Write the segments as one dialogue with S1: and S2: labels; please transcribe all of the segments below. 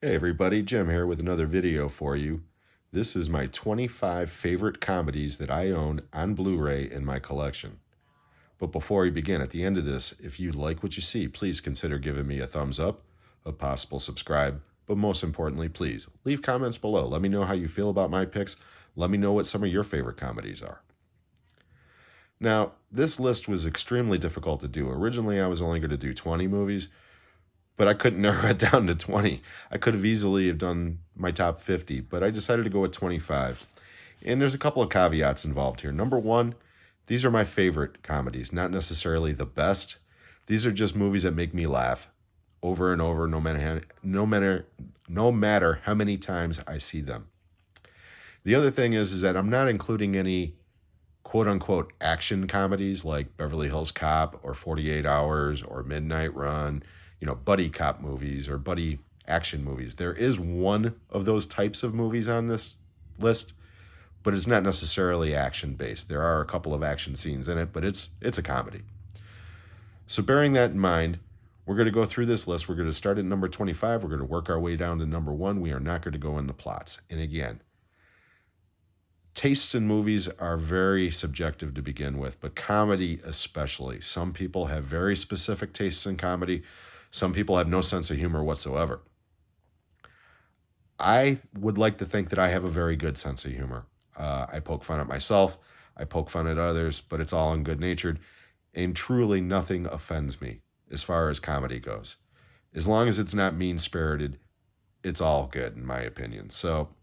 S1: Hey everybody, Jim here with another video for you. This is my 25 favorite comedies that I own on Blu-ray in my collection. But before we begin, at the end of this, if you like what you see, please consider giving me a thumbs up, a possible subscribe, but most importantly, please leave comments below. Let me know how you feel about my picks. Let me know what some of your favorite comedies are. Now, this list was extremely difficult to do. Originally, I was only going to do 20 movies, but I couldn't narrow it down to 20. I could have easily have done my top 50, but I decided to go with 25. And there's a couple of caveats involved here. Number one, these are my favorite comedies, not necessarily the best. These are just movies that make me laugh over and over, no matter how many times I see them. The other thing is that I'm not including any quote unquote action comedies like Beverly Hills Cop or 48 Hours or Midnight Run, buddy cop movies or buddy action movies. There is one of those types of movies on this list, but it's not necessarily action based. There are a couple of action scenes in it, but it's a comedy. So bearing that in mind, we're going to go through this list. We're going to start at number 25. We're going to work our way down to number 1. We are not going to go into plots. And again, tastes in movies are very subjective to begin with, but comedy especially. Some people have very specific tastes in comedy. Some people have no sense of humor whatsoever. I would like to think that I have a very good sense of humor. I poke fun at myself. I poke fun at others, but it's all in good-natured. And truly nothing offends me as far as comedy goes. As long as it's not mean-spirited, it's all good in my opinion. So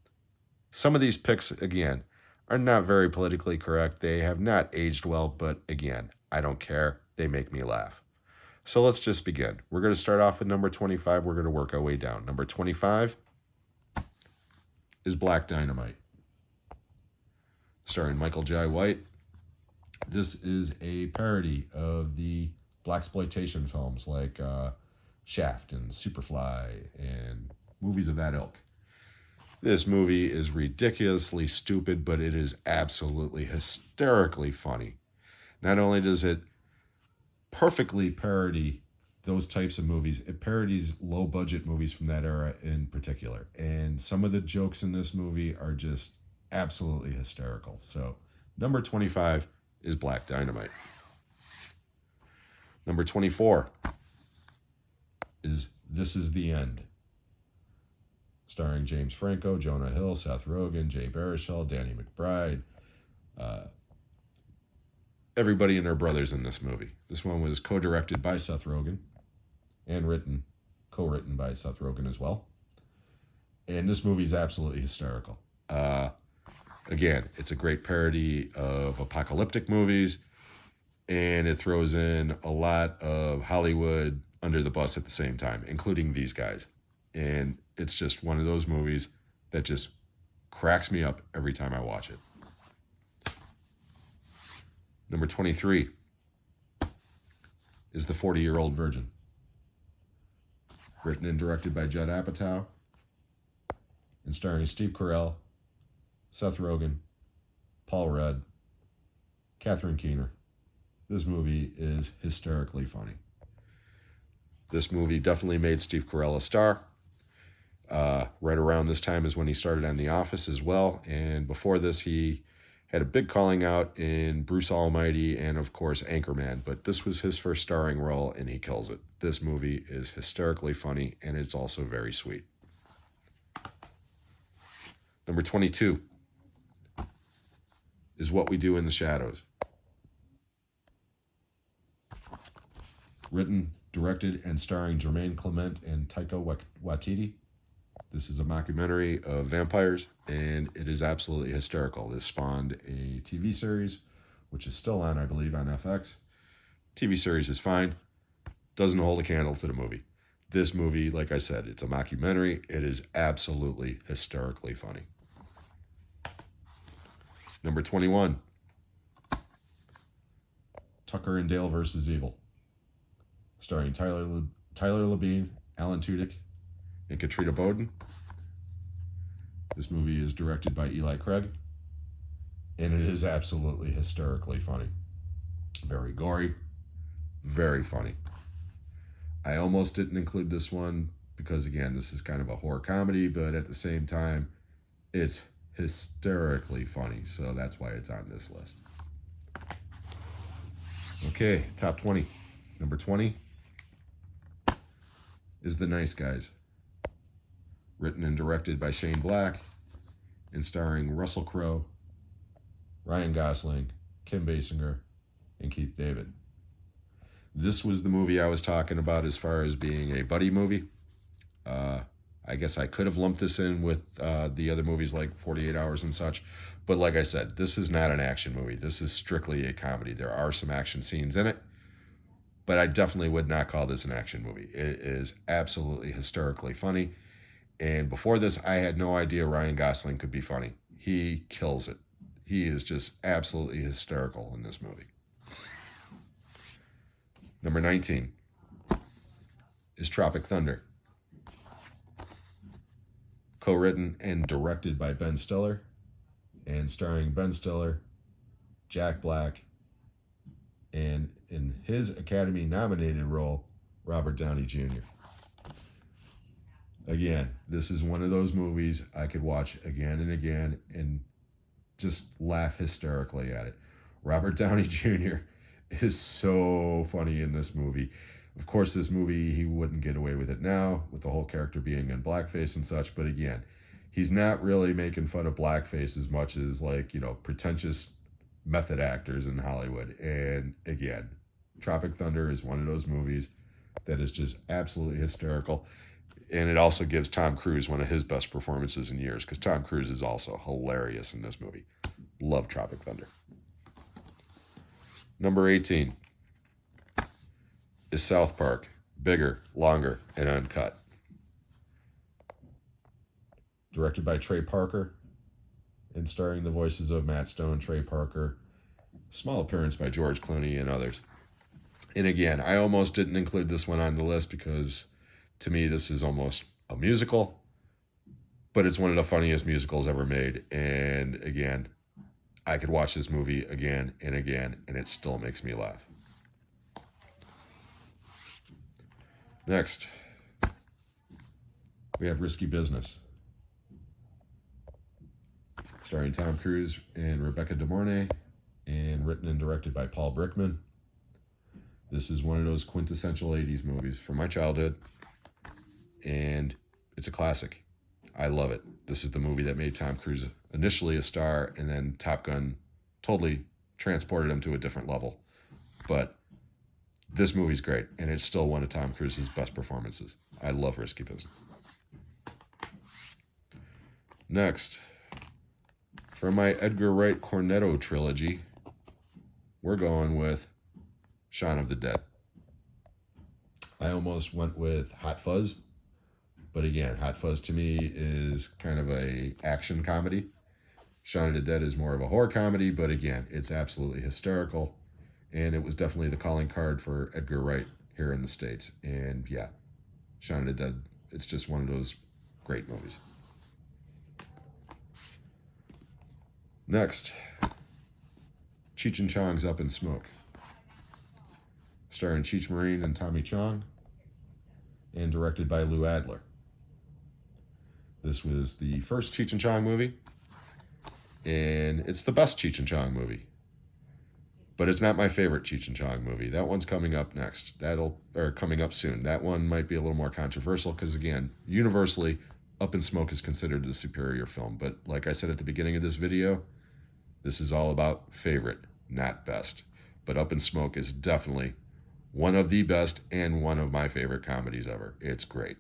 S1: some of these picks, again, are not very politically correct. They have not aged well, but again, I don't care. They make me laugh. So let's just begin. We're going to start off with number 25. We're going to work our way down. Number 25 is Black Dynamite, starring Michael Jai White. This is a parody of the blaxploitation films like Shaft and Superfly and movies of that ilk. This movie is ridiculously stupid, but it is absolutely hysterically funny. Not only does it perfectly parody those types of movies, it parodies low-budget movies from that era in particular. And some of the jokes in this movie are just absolutely hysterical. So, number 25 is Black Dynamite. Number 24 is This Is the End, starring James Franco, Jonah Hill, Seth Rogen, Jay Baruchel, Danny McBride. Everybody and their brothers in this movie. This one was co-directed by Seth Rogen and co-written by Seth Rogen as well. And this movie is absolutely hysterical. Again, it's a great parody of apocalyptic movies, and it throws in a lot of Hollywood under the bus at the same time, including these guys. And it's just one of those movies that just cracks me up every time I watch it. Number 23 is The 40-Year-Old Virgin, written and directed by Judd Apatow, and starring Steve Carell, Seth Rogen, Paul Rudd, Catherine Keener. This movie is hysterically funny. This movie definitely made Steve Carell a star. Right around this time is when he started on The Office as well. And before this, he had a big calling out in Bruce Almighty and, of course, Anchorman. But this was his first starring role, and he kills it. This movie is hysterically funny, and it's also very sweet. Number 22 is What We Do in the Shadows. Written, directed, and starring Jermaine Clement and Taika Waititi. This is a mockumentary of vampires, and it is absolutely hysterical. This spawned a TV series, which is still on, I believe, on FX. TV series is fine. Doesn't hold a candle to the movie. This movie, like I said, it's a mockumentary. It is absolutely hysterically funny. Number 21, Tucker and Dale vs. Evil, starring Tyler Labine, Alan Tudyk, and Katrina Bowden. This movie is directed by Eli Craig, and it is absolutely hysterically funny. Very gory, very funny. I almost didn't include this one because, again, this is kind of a horror comedy, but at the same time, it's hysterically funny. So that's why it's on this list. Okay, top 20. Number 20 is The Nice Guys. Written and directed by Shane Black and starring Russell Crowe, Ryan Gosling, Kim Basinger, and Keith David. This was the movie I was talking about as far as being a buddy movie. I guess I could have lumped this in with the other movies like 48 Hours and such. But like I said, this is not an action movie. This is strictly a comedy. There are some action scenes in it, but I definitely would not call this an action movie. It is absolutely hysterically funny. And before this, I had no idea Ryan Gosling could be funny. He kills it. He is just absolutely hysterical in this movie. Number 19 is Tropic Thunder. Co-written and directed by Ben Stiller and starring Ben Stiller, Jack Black, and in his Academy-nominated role, Robert Downey Jr. Again, this is one of those movies I could watch again and again and just laugh hysterically at it. Robert Downey Jr. is so funny in this movie. Of course, this movie, he wouldn't get away with it now, with the whole character being in blackface and such, but again, he's not really making fun of blackface as much as, like, you know, pretentious method actors in Hollywood. And again, Tropic Thunder is one of those movies that is just absolutely hysterical. And it also gives Tom Cruise one of his best performances in years, because Tom Cruise is also hilarious in this movie. Love Tropic Thunder. Number 18 is South Park. Bigger, longer, and uncut. Directed by Trey Parker and starring the voices of Matt Stone, Trey Parker, small appearance by George Clooney and others. And again, I almost didn't include this one on the list because to me this is almost a musical, but it's one of the funniest musicals ever made. And again, I could watch this movie again and again and it still makes me laugh. Next, we have Risky Business, starring Tom Cruise and Rebecca De Mornay, and written and directed by Paul Brickman. This is one of those quintessential 80s movies from my childhood, and it's a classic. I love it. This is the movie that made Tom Cruise initially a star, and then Top Gun totally transported him to a different level. But this movie's great, and it's still one of Tom Cruise's best performances. I love Risky Business. Next, for my Edgar Wright Cornetto trilogy, we're going with Shaun of the Dead. I almost went with Hot Fuzz, but again, Hot Fuzz to me is kind of a action comedy. Shaun of the Dead is more of a horror comedy, but again, it's absolutely hysterical. And it was definitely the calling card for Edgar Wright here in the States. And yeah, Shaun of the Dead, it's just one of those great movies. Next, Cheech and Chong's Up in Smoke, starring Cheech Marin and Tommy Chong, and directed by Lou Adler. This was the first Cheech and Chong movie, and it's the best Cheech and Chong movie. But it's not my favorite Cheech and Chong movie. That one's coming up next. Coming up soon. That one might be a little more controversial because, again, universally, Up in Smoke is considered the superior film. But like I said at the beginning of this video, this is all about favorite, not best. But Up in Smoke is definitely one of the best and one of my favorite comedies ever. It's great.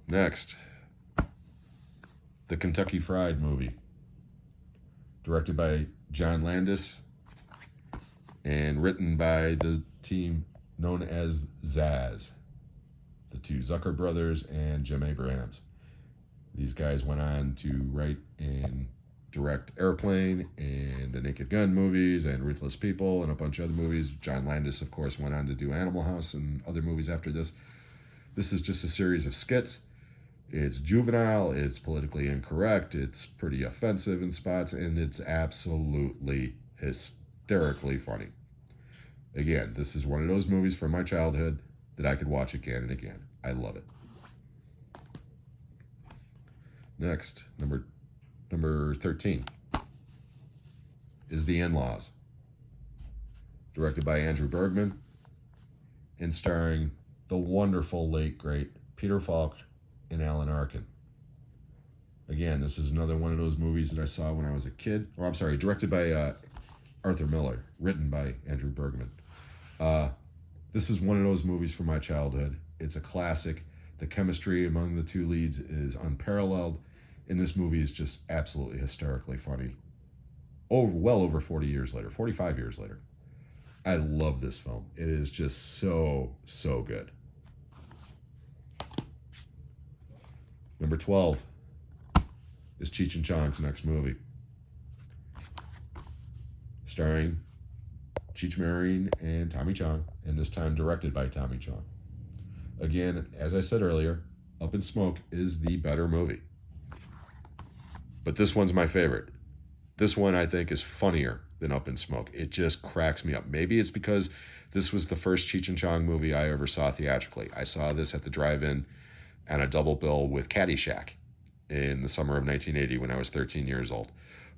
S1: Next, the Kentucky Fried Movie, directed by John Landis and written by the team known as Zaz, the two Zucker brothers and Jim Abrahams. These guys went on to write and direct Airplane and the Naked Gun movies and Ruthless People and a bunch of other movies. John Landis, of course, went on to do Animal House and other movies after this. This is just a series of skits. It's juvenile, it's politically incorrect, it's pretty offensive in spots, and it's absolutely hysterically funny. Again, this is one of those movies from my childhood that I could watch again and again. I love it. Next, number 13 is The In-Laws, directed by Andrew Bergman and starring the wonderful late great Peter Falk and Alan Arkin. Again, this is another one of those movies that I saw when I was a kid. Oh, I'm sorry, directed by Arthur Miller, written by Andrew Bergman. This is one of those movies from my childhood. It's a classic. The chemistry among the two leads is unparalleled, and this movie is just absolutely hysterically funny. Well over 40 years later, 45 years later. I love this film. It is just so, so good. Number 12 is Cheech and Chong's next movie, starring Cheech Marin and Tommy Chong, and this time directed by Tommy Chong. Again, as I said earlier, Up in Smoke is the better movie. But this one's my favorite. This one, I think, is funnier than Up in Smoke. It just cracks me up. Maybe it's because this was the first Cheech and Chong movie I ever saw theatrically. I saw this at the drive-in on a double bill with Caddyshack in the summer of 1980 when I was 13 years old.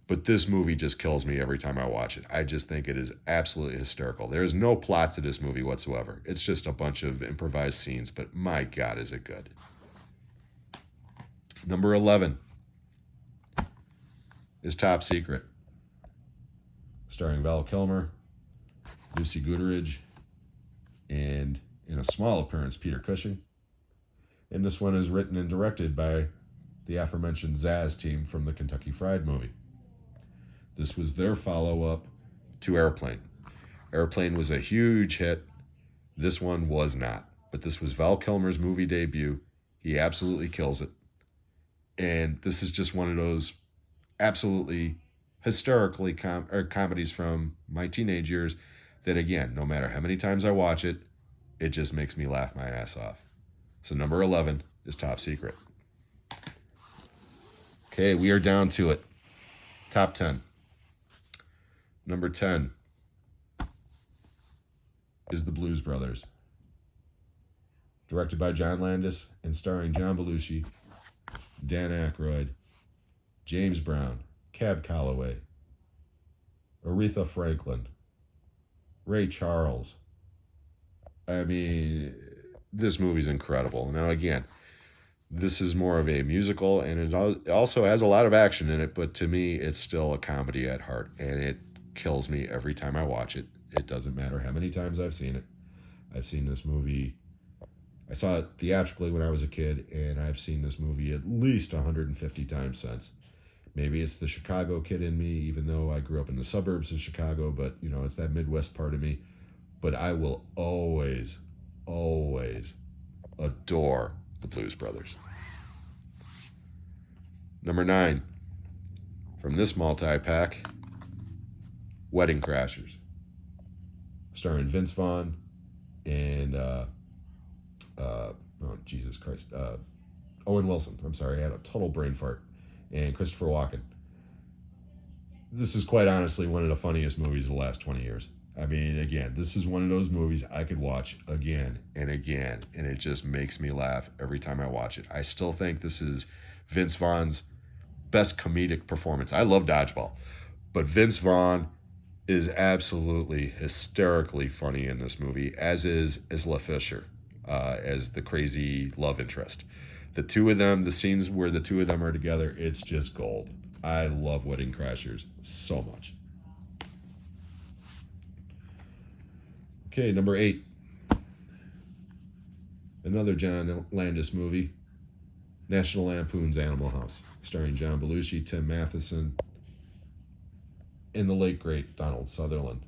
S1: But this movie just kills me every time I watch it. I just think it is absolutely hysterical. There is no plot to this movie whatsoever. It's just a bunch of improvised scenes, but my God, is it good. Number 11 is Top Secret, starring Val Kilmer, Lucy Gooderidge, and in a small appearance, Peter Cushing. And this one is written and directed by the aforementioned Zaz team from the Kentucky Fried Movie. This was their follow-up to Airplane. Airplane was a huge hit. This one was not. But this was Val Kilmer's movie debut. He absolutely kills it. And this is just one of those absolutely hysterically comedies from my teenage years that, again, no matter how many times I watch it, it just makes me laugh my ass off. So number 11 is Top Secret. Okay, we are down to it. Top 10. Number 10 is The Blues Brothers, directed by John Landis and starring John Belushi, Dan Aykroyd, James Brown, Cab Calloway, Aretha Franklin, Ray Charles. I mean, this movie's incredible. Now, again, this is more of a musical, and it also has a lot of action in it, but to me, it's still a comedy at heart, and it kills me every time I watch it. It doesn't matter how many times I've seen it. I've seen this movie. I saw it theatrically when I was a kid, and I've seen this movie at least 150 times since. Maybe it's the Chicago kid in me, even though I grew up in the suburbs of Chicago, but, you know, it's that Midwest part of me. But I will always, always adore the Blues Brothers. Number 9, from this multi-pack, Wedding Crashers, starring Vince Vaughn and Owen Wilson. I'm sorry, I had a total brain fart. And Christopher Walken. This is quite honestly one of the funniest movies of the last 20 years. I mean, again, this is one of those movies I could watch again and again, and it just makes me laugh every time I watch it. I still think this is Vince Vaughn's best comedic performance. I love Dodgeball, but Vince Vaughn is absolutely hysterically funny in this movie, as is Isla Fisher, as the crazy love interest. The two of them, the scenes where the two of them are together, it's just gold. I love Wedding Crashers so much. Okay, number 8. Another John Landis movie, National Lampoon's Animal House, starring John Belushi, Tim Matheson, and the late, great Donald Sutherland.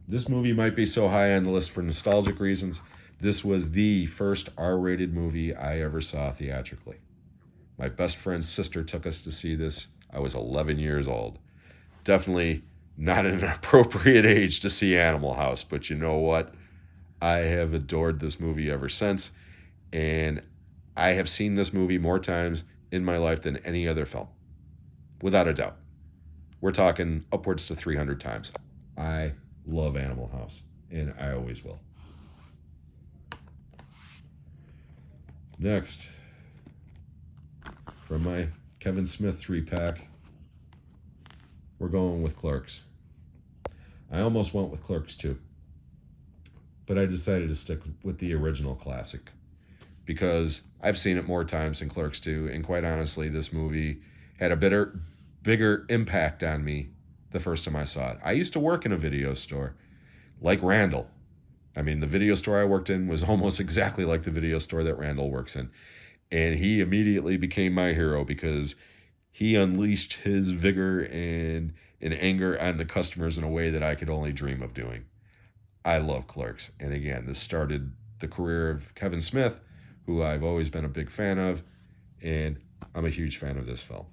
S1: This movie might be so high on the list for nostalgic reasons. This was the first R-rated movie I ever saw theatrically. My best friend's sister took us to see this. I was 11 years old. Definitely not an appropriate age to see Animal House, but you know what? I have adored this movie ever since, and I have seen this movie more times in my life than any other film, without a doubt. We're talking upwards to 300 times. I love Animal House, and I always will. Next, from my Kevin Smith 3-pack, we're going with Clerks. I almost went with Clerks 2, but I decided to stick with the original classic because I've seen it more times than Clerks 2, and quite honestly, this movie had a bigger impact on me the first time I saw it. I used to work in a video store like Randall. I mean, the video store I worked in was almost exactly like the video store that Randall works in. And he immediately became my hero because he unleashed his vigor and anger on the customers in a way that I could only dream of doing. I love Clerks. And again, this started the career of Kevin Smith, who I've always been a big fan of, and I'm a huge fan of this film.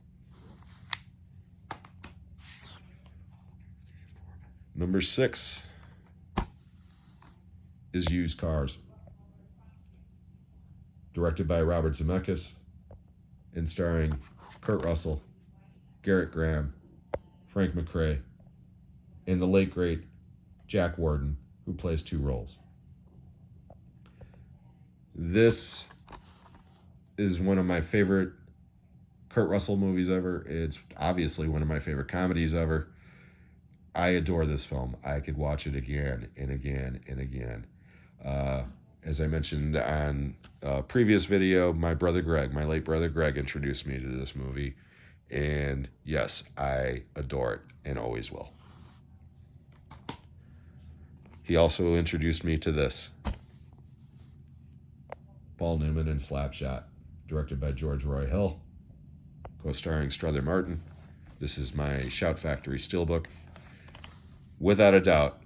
S1: Number 6 is Used Cars, directed by Robert Zemeckis and starring Kurt Russell, Garrett Graham, Frank McRae, and the late great Jack Warden, who plays 2 roles. This is one of my favorite Kurt Russell movies ever. It's obviously one of my favorite comedies ever. I adore this film. I could watch it again and again and again. As I mentioned on a previous video, my late brother Greg, introduced me to this movie. And yes, I adore it and always will. He also introduced me to this. Paul Newman in Slapshot, directed by George Roy Hill, co-starring Strother Martin. This is my Shout Factory Steelbook. Without a doubt,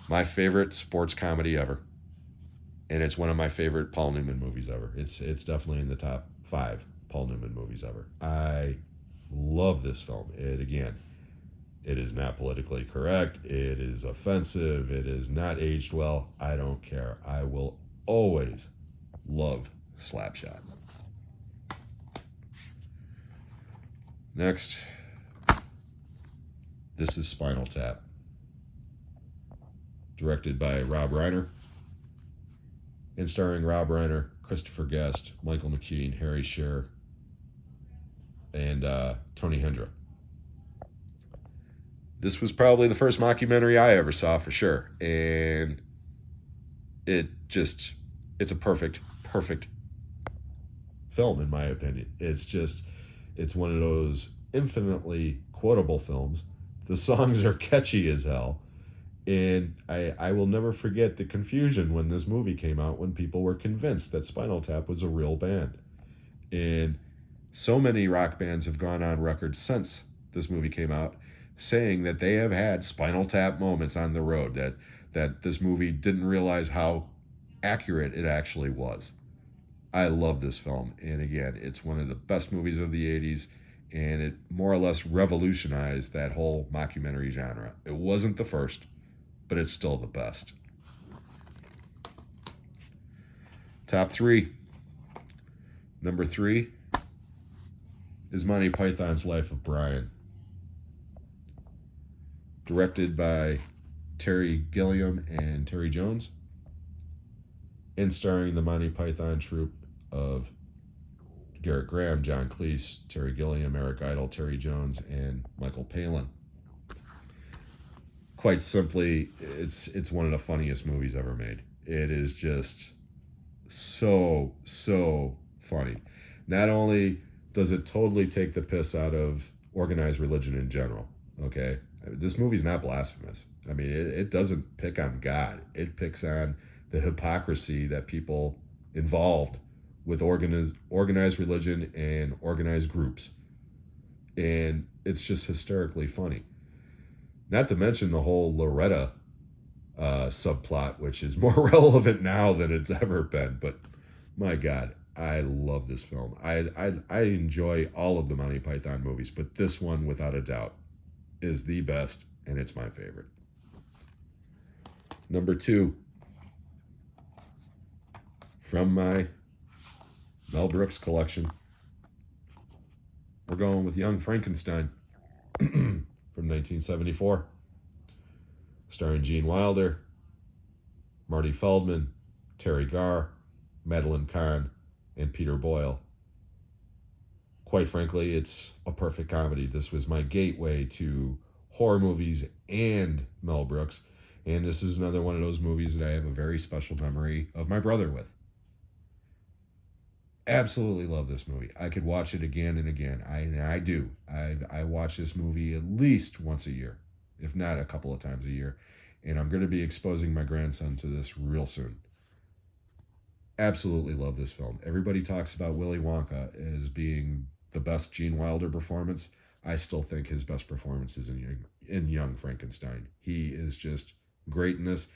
S1: my favorite sports comedy ever. And it's one of my favorite Paul Newman movies ever. It's definitely in the top 5 Paul Newman movies ever. I love this film. It is not politically correct. It is offensive. It is not aged well. I don't care. I will always love Slapshot. Next, this is Spinal Tap, directed by Rob Reiner and starring Rob Reiner, Christopher Guest, Michael McKean, Harry Shearer, and Tony Hendra. This was probably the first mockumentary I ever saw, for sure. And it's a perfect film, in my opinion. It's one of those infinitely quotable films. The songs are catchy as hell. And I will never forget the confusion when this movie came out, when people were convinced that Spinal Tap was a real band. And so many rock bands have gone on record since this movie came out saying that they have had Spinal Tap moments on the road, that this movie didn't realize how accurate it actually was. I love this film. And again, it's one of the best movies of the 80s, and it more or less revolutionized that whole mockumentary genre. It wasn't the first, but it's still the best. Top 3. Number 3 is Monty Python's Life of Brian, directed by Terry Gilliam and Terry Jones, and starring the Monty Python troupe of Garrett Graham, John Cleese, Terry Gilliam, Eric Idle, Terry Jones, and Michael Palin. Quite simply, it's one of the funniest movies ever made. It is just so funny. Not only does it totally take the piss out of organized religion in general, okay? This movie's not blasphemous. I mean, it doesn't pick on God. It picks on the hypocrisy that people involved with organized religion and organized groups. And it's just hysterically funny. Not to mention the whole Loretta subplot, which is more relevant now than it's ever been. But my God, I love this film. I enjoy all of the Monty Python movies, but this one, without a doubt, is the best, and it's my favorite. Number 2, from my Mel Brooks collection, we're going with Young Frankenstein from 1974, starring Gene Wilder, Marty Feldman, Terry Garr, Madeline Kahn, and Peter Boyle. Quite frankly, it's a perfect comedy. This was my gateway to horror movies and Mel Brooks. And this is another one of those movies that I have a very special memory of my brother with. Absolutely love this movie. I could watch it again and again. I do. I watch this movie at least once a year, if not a couple of times a year. And I'm going to be exposing my grandson to this real soon. Absolutely love this film. Everybody talks about Willy Wonka as being the best Gene Wilder performance. I still think his best performance is in Young Frankenstein. He is just great in this.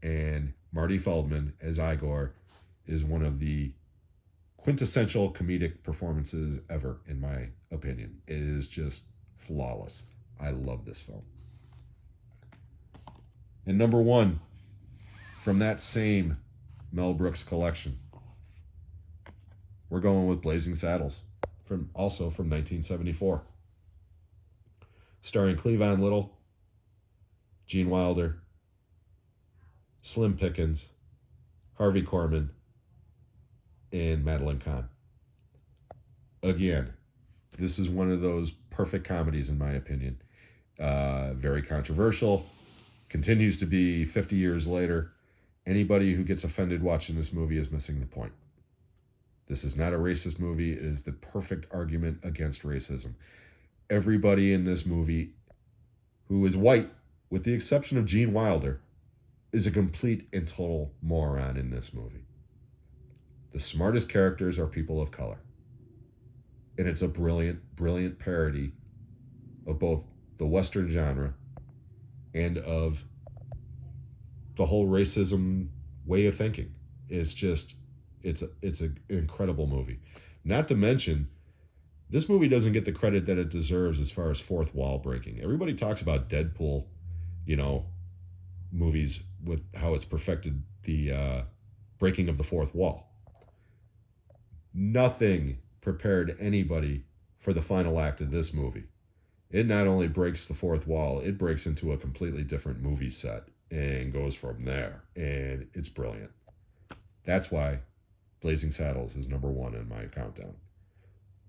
S1: And Marty Feldman as Igor is one of the quintessential comedic performances ever, in my opinion. It is just flawless. I love this film. And number one, from that same Mel Brooks collection, we're going with Blazing Saddles, from 1974. Starring Cleavon Little, Gene Wilder, Slim Pickens, Harvey Korman, and Madeline Kahn. Again, this is one of those perfect comedies, in my opinion. Very controversial, continues to be 50 years later. Anybody who gets offended watching this movie is missing the point. This is not a racist movie. It is the perfect argument against racism. Everybody in this movie who is white, with the exception of Gene Wilder, is a complete and total moron in this movie. The smartest characters are people of color. And it's a brilliant, brilliant parody of both the Western genre and of the whole racism way of thinking. It's an incredible movie. Not to mention, this movie doesn't get the credit that it deserves as far as fourth wall breaking. Everybody talks about Deadpool, movies with how it's perfected the breaking of the fourth wall. Nothing prepared anybody for the final act of this movie. It not only breaks the fourth wall, it breaks into a completely different movie set and goes from there. And it's brilliant. That's why Blazing Saddles is number one in my countdown.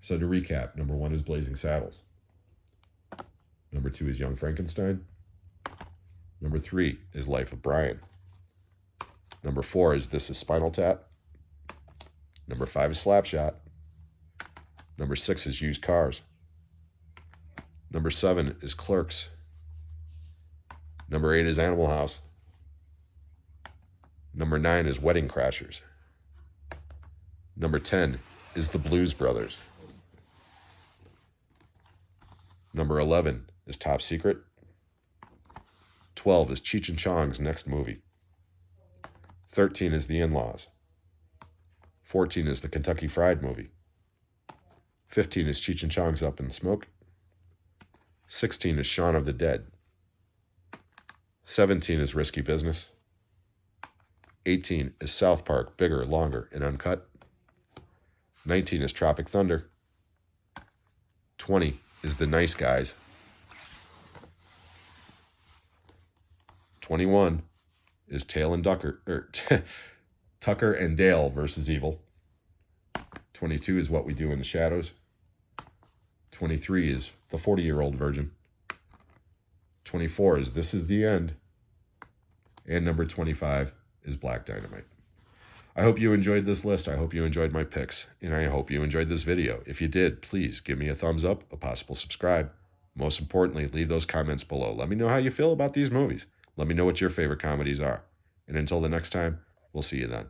S1: So to recap, number one is Blazing Saddles. Number two is Young Frankenstein. Number three is Life of Brian. Number four is This Is Spinal Tap. Number five is Slapshot. Number six is Used Cars. Number seven is Clerks. Number eight is Animal House. Number nine is Wedding Crashers. Number 10 is The Blues Brothers. Number 11 is Top Secret. 12 is Cheech and Chong's next movie. 13 is The In-Laws. 14 is the Kentucky Fried Movie. 15 is Cheech and Chong's Up in Smoke. 16 is Shaun of the Dead. 17 is Risky Business. 18 is South Park, Bigger, Longer, and Uncut. 19 is Tropic Thunder. 20 is The Nice Guys. 21 is Tucker and Dale versus Evil. 22 is What We Do in the Shadows. 23 is The 40-Year-Old Virgin. 24 is This Is the End. And number 25 is Black Dynamite. I hope you enjoyed this list. I hope you enjoyed my picks. And I hope you enjoyed this video. If you did, please give me a thumbs up, a possible subscribe. Most importantly, leave those comments below. Let me know how you feel about these movies. Let me know what your favorite comedies are. And until the next time, we'll see you then.